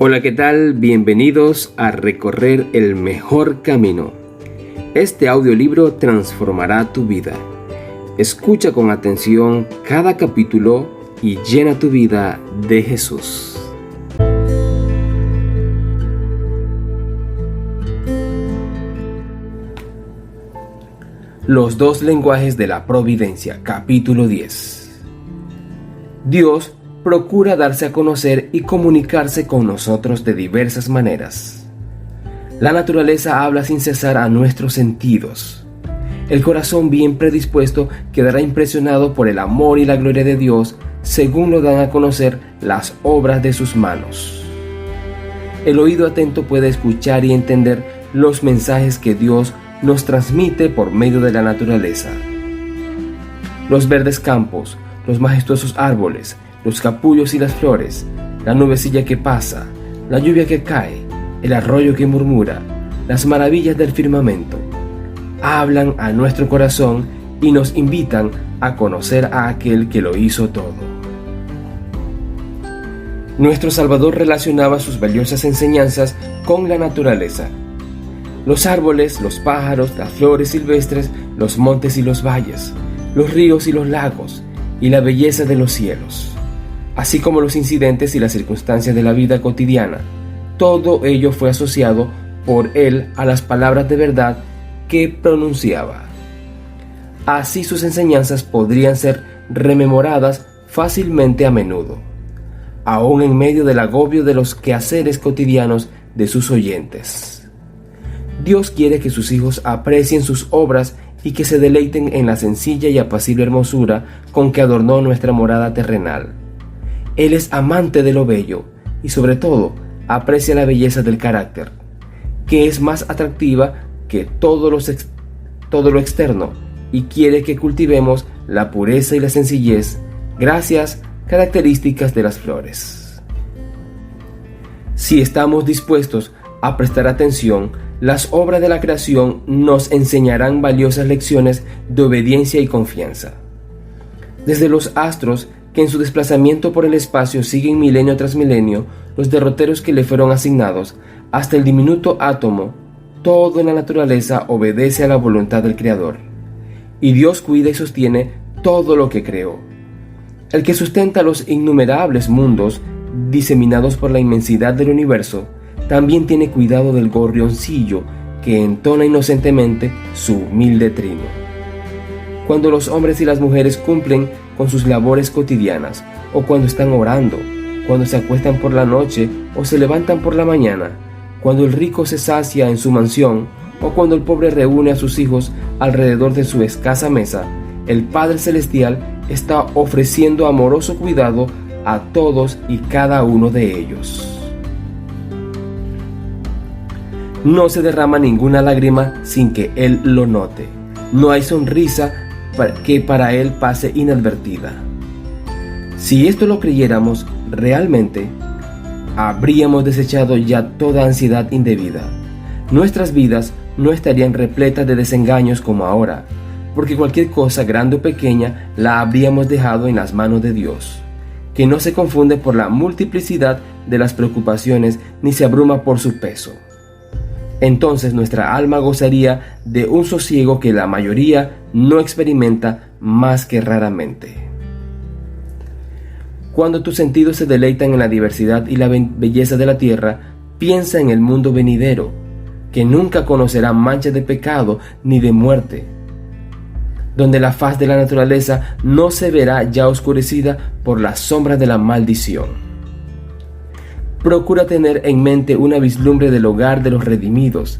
Hola, ¿qué tal? Bienvenidos a Recorrer el Mejor Camino. Este audiolibro transformará tu vida. Escucha con atención cada capítulo y llena tu vida de Jesús. Los dos lenguajes de la providencia, capítulo 10. Dios procura darse a conocer y comunicarse con nosotros de diversas maneras. La naturaleza habla sin cesar a nuestros sentidos. El corazón bien predispuesto quedará impresionado por el amor y la gloria de Dios según lo dan a conocer las obras de sus manos. El oído atento puede escuchar y entender los mensajes que Dios nos transmite por medio de la naturaleza. Los verdes campos, los majestuosos árboles, los capullos y las flores, la nubecilla que pasa, la lluvia que cae, el arroyo que murmura, las maravillas del firmamento, hablan a nuestro corazón y nos invitan a conocer a aquel que lo hizo todo. Nuestro Salvador relacionaba sus valiosas enseñanzas con la naturaleza. Los árboles, los pájaros, las flores silvestres, los montes y los valles, los ríos y los lagos, y la belleza de los cielos, así como los incidentes y las circunstancias de la vida cotidiana. Todo ello fue asociado por él a las palabras de verdad que pronunciaba. Así sus enseñanzas podrían ser rememoradas fácilmente a menudo, aún en medio del agobio de los quehaceres cotidianos de sus oyentes. Dios quiere que sus hijos aprecien sus obras y que se deleiten en la sencilla y apacible hermosura con que adornó nuestra morada terrenal. Él es amante de lo bello y sobre todo aprecia la belleza del carácter, que es más atractiva que todo lo externo, y quiere que cultivemos la pureza y la sencillez, características de las flores. Si estamos dispuestos a prestar atención, las obras de la creación nos enseñarán valiosas lecciones de obediencia y confianza. Desde los astros, que en su desplazamiento por el espacio siguen milenio tras milenio los derroteros que le fueron asignados, hasta el diminuto átomo, todo en la naturaleza obedece a la voluntad del Creador. Y Dios cuida y sostiene todo lo que creó. El que sustenta los innumerables mundos diseminados por la inmensidad del universo, también tiene cuidado del gorrioncillo que entona inocentemente su humilde trino. Cuando los hombres y las mujeres cumplen con sus labores cotidianas, o cuando están orando, cuando se acuestan por la noche o se levantan por la mañana, cuando el rico se sacia en su mansión, o cuando el pobre reúne a sus hijos alrededor de su escasa mesa, el Padre Celestial está ofreciendo amoroso cuidado a todos y cada uno de ellos. No se derrama ninguna lágrima sin que Él lo note. No hay sonrisa que para Él pase inadvertida. Si esto lo creyéramos realmente, habríamos desechado ya toda ansiedad indebida. Nuestras vidas no estarían repletas de desengaños como ahora, porque cualquier cosa grande o pequeña la habríamos dejado en las manos de Dios, que no se confunde por la multiplicidad de las preocupaciones ni se abruma por su peso. Entonces nuestra alma gozaría de un sosiego que la mayoría no experimenta más que raramente. Cuando tus sentidos se deleitan en la diversidad y la belleza de la tierra, piensa en el mundo venidero, que nunca conocerá mancha de pecado ni de muerte, donde la faz de la naturaleza no se verá ya oscurecida por la sombra de la maldición. Procura tener en mente una vislumbre del hogar de los redimidos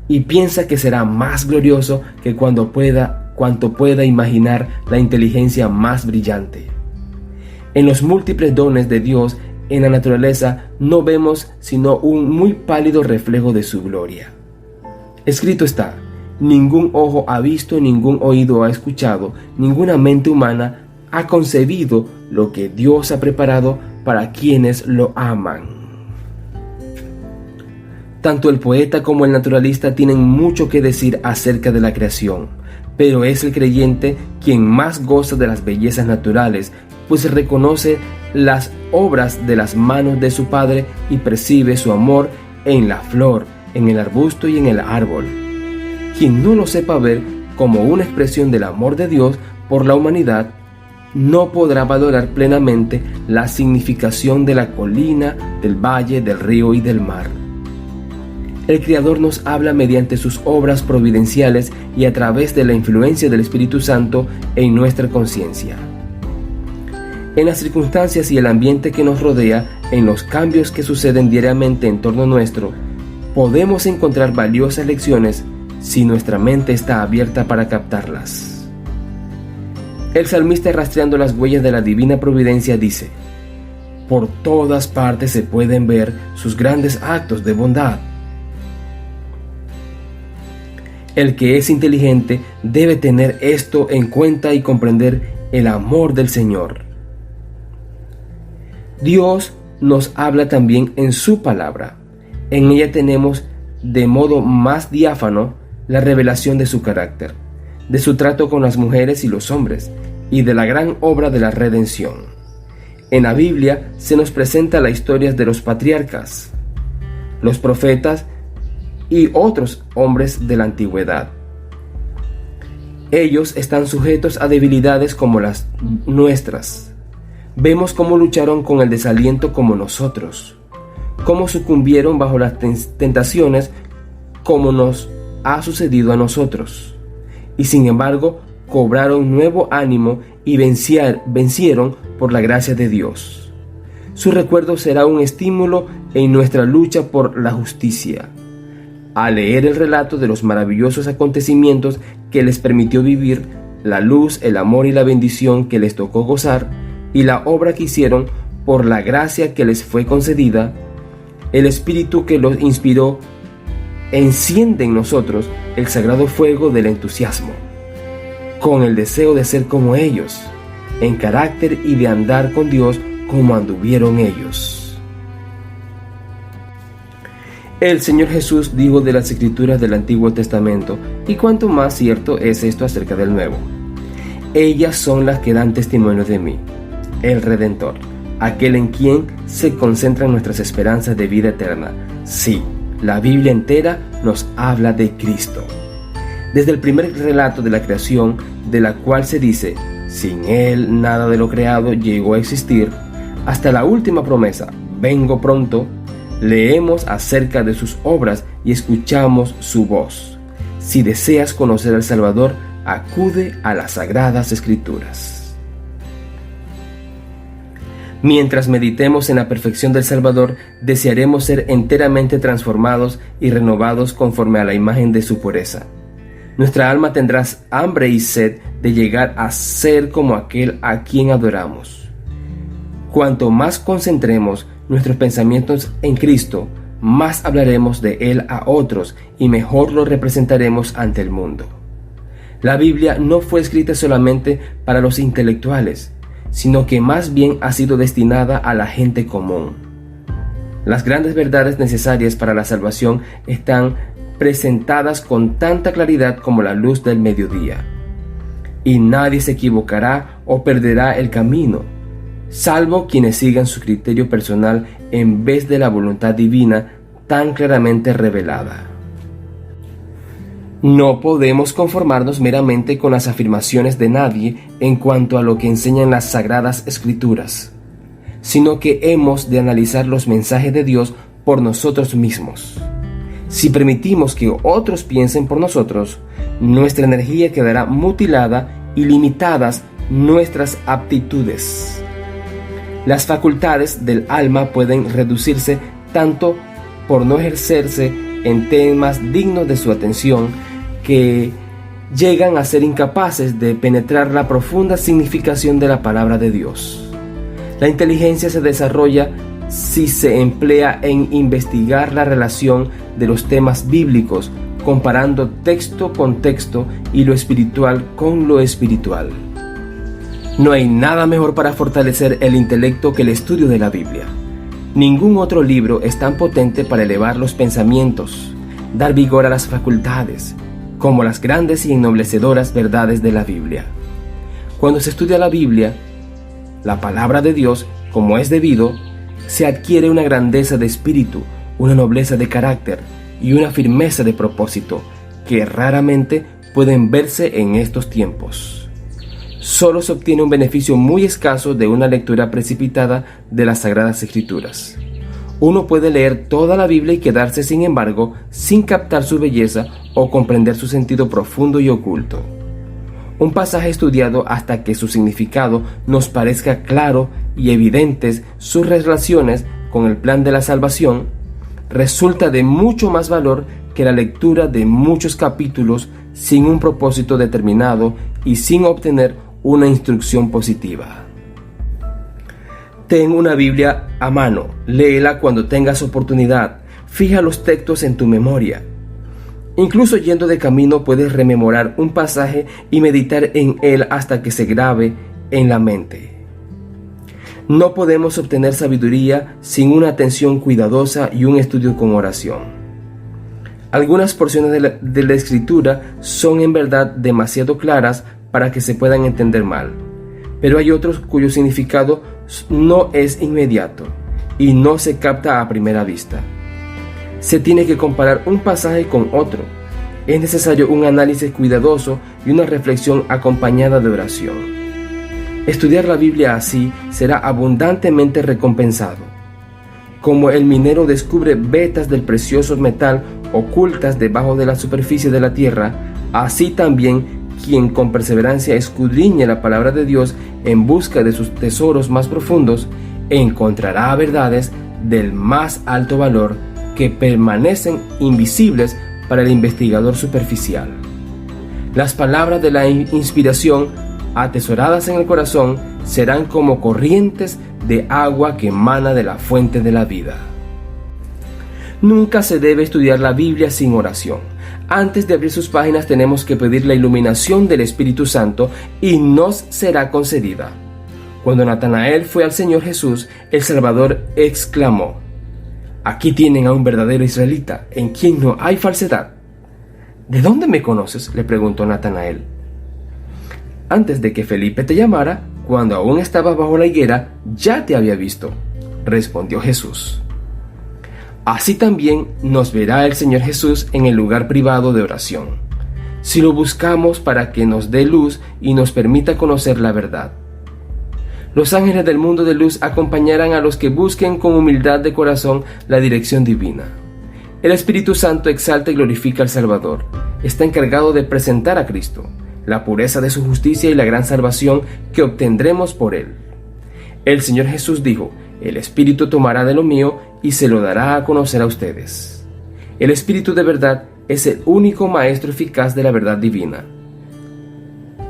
y piensa que será más glorioso que cuanto pueda imaginar la inteligencia más brillante. En los múltiples dones de Dios en la naturaleza no vemos sino un muy pálido reflejo de su gloria. Escrito está: ningún ojo ha visto, ningún oído ha escuchado, ninguna mente humana ha concebido lo que Dios ha preparado para quienes lo aman. Tanto el poeta como el naturalista tienen mucho que decir acerca de la creación, pero es el creyente quien más goza de las bellezas naturales, pues reconoce las obras de las manos de su Padre y percibe su amor en la flor, en el arbusto y en el árbol. Quien no lo sepa ver como una expresión del amor de Dios por la humanidad, no podrá valorar plenamente la significación de la colina, del valle, del río y del mar. El Creador nos habla mediante sus obras providenciales y a través de la influencia del Espíritu Santo en nuestra conciencia. En las circunstancias y el ambiente que nos rodea, en los cambios que suceden diariamente en torno nuestro, podemos encontrar valiosas lecciones si nuestra mente está abierta para captarlas. El salmista, rastreando las huellas de la divina providencia, dice: por todas partes se pueden ver sus grandes actos de bondad. El que es inteligente debe tener esto en cuenta y comprender el amor del Señor. Dios nos habla también en su palabra. En ella tenemos de modo más diáfano la revelación de su carácter, de su trato con las mujeres y los hombres, y de la gran obra de la redención. En la Biblia se nos presenta la historia de los patriarcas, los profetas y otros hombres de la antigüedad. Ellos están sujetos a debilidades como las nuestras. Vemos cómo lucharon con el desaliento como nosotros, cómo sucumbieron bajo las tentaciones como nos ha sucedido a nosotros, y sin embargo cobraron nuevo ánimo y vencieron por la gracia de Dios. Su recuerdo será un estímulo en nuestra lucha por la justicia. Al leer el relato de los maravillosos acontecimientos que les permitió vivir, la luz, el amor y la bendición que les tocó gozar, y la obra que hicieron por la gracia que les fue concedida, el Espíritu que los inspiró enciende en nosotros el sagrado fuego del entusiasmo, con el deseo de ser como ellos, en carácter y de andar con Dios como anduvieron ellos. El Señor Jesús dijo de las Escrituras del Antiguo Testamento, y cuánto más cierto es esto acerca del Nuevo: ellas son las que dan testimonio de mí, el Redentor, aquel en quien se concentran nuestras esperanzas de vida eterna. Sí, la Biblia entera nos habla de Cristo. Desde el primer relato de la creación, de la cual se dice: sin Él nada de lo creado llegó a existir, hasta la última promesa: vengo pronto, leemos acerca de sus obras y escuchamos su voz. Si deseas conocer al Salvador, acude a las Sagradas Escrituras. Mientras meditemos en la perfección del Salvador, desearemos ser enteramente transformados y renovados conforme a la imagen de su pureza. Nuestra alma tendrá hambre y sed de llegar a ser como aquel a quien adoramos. Cuanto más concentremos nuestros pensamientos en Cristo, más hablaremos de Él a otros y mejor lo representaremos ante el mundo. La Biblia no fue escrita solamente para los intelectuales, sino que más bien ha sido destinada a la gente común. Las grandes verdades necesarias para la salvación están presentadas con tanta claridad como la luz del mediodía, y nadie se equivocará o perderá el camino, salvo quienes sigan su criterio personal en vez de la voluntad divina tan claramente revelada. No podemos conformarnos meramente con las afirmaciones de nadie en cuanto a lo que enseñan las Sagradas Escrituras, sino que hemos de analizar los mensajes de Dios por nosotros mismos. Si permitimos que otros piensen por nosotros, nuestra energía quedará mutilada y limitadas nuestras aptitudes. Las facultades del alma pueden reducirse tanto por no ejercerse en temas dignos de su atención, que llegan a ser incapaces de penetrar la profunda significación de la palabra de Dios. La inteligencia se desarrolla si se emplea en investigar la relación de los temas bíblicos, comparando texto con texto y lo espiritual con lo espiritual. No hay nada mejor para fortalecer el intelecto que el estudio de la Biblia. Ningún otro libro es tan potente para elevar los pensamientos, dar vigor a las facultades, como las grandes y ennoblecedoras verdades de la Biblia. Cuando se estudia la Biblia, la palabra de Dios, como es debido, se adquiere una grandeza de espíritu, una nobleza de carácter y una firmeza de propósito que raramente pueden verse en estos tiempos. Solo se obtiene un beneficio muy escaso de una lectura precipitada de las Sagradas Escrituras. Uno puede leer toda la Biblia y quedarse, sin embargo, sin captar su belleza o comprender su sentido profundo y oculto. Un pasaje estudiado hasta que su significado nos parezca claro y evidentes sus relaciones con el plan de la salvación, resulta de mucho más valor que la lectura de muchos capítulos sin un propósito determinado y sin obtener una instrucción positiva. Ten una Biblia a mano, léela cuando tengas oportunidad, fija los textos en tu memoria. Incluso yendo de camino puedes rememorar un pasaje y meditar en él hasta que se grabe en la mente. No podemos obtener sabiduría sin una atención cuidadosa y un estudio con oración. Algunas porciones de la Escritura son en verdad demasiado claras para que se puedan entender mal, pero hay otros cuyo significado no es inmediato y no se capta a primera vista. Se tiene que comparar un pasaje con otro. Es necesario un análisis cuidadoso y una reflexión acompañada de oración. Estudiar la Biblia así será abundantemente recompensado. Como el minero descubre vetas del precioso metal ocultas debajo de la superficie de la tierra, así también quien con perseverancia escudriñe la palabra de Dios en busca de sus tesoros más profundos, encontrará verdades del más alto valor que permanecen invisibles para el investigador superficial. Las palabras de la inspiración, atesoradas en el corazón, serán como corrientes de agua que emana de la fuente de la vida. Nunca se debe estudiar la Biblia sin oración. Antes de abrir sus páginas tenemos que pedir la iluminación del Espíritu Santo y nos será concedida. Cuando Natanael fue al Señor Jesús, el Salvador exclamó: «Aquí tienen a un verdadero israelita, en quien no hay falsedad». «¿De dónde me conoces?», le preguntó Natanael. «Antes de que Felipe te llamara, cuando aún estabas bajo la higuera, ya te había visto», respondió Jesús. Así también nos verá el Señor Jesús en el lugar privado de oración, si lo buscamos para que nos dé luz y nos permita conocer la verdad. Los ángeles del mundo de luz acompañarán a los que busquen con humildad de corazón la dirección divina. El Espíritu Santo exalta y glorifica al Salvador. Está encargado de presentar a Cristo, la pureza de su justicia y la gran salvación que obtendremos por él. El Señor Jesús dijo: «El Espíritu tomará de lo mío y se lo dará a conocer a ustedes». El Espíritu de verdad es el único maestro eficaz de la verdad divina.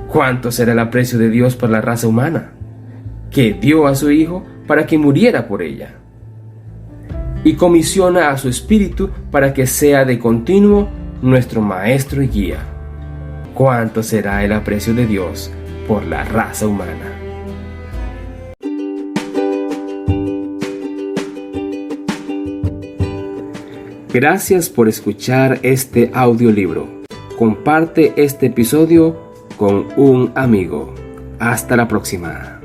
¿Cuánto será el aprecio de Dios por la raza humana, que dio a su Hijo para que muriera por ella? Y comisiona a su Espíritu para que sea de continuo nuestro maestro y guía. ¿Cuánto será el aprecio de Dios por la raza humana? Gracias por escuchar este audiolibro. Comparte este episodio con un amigo. Hasta la próxima.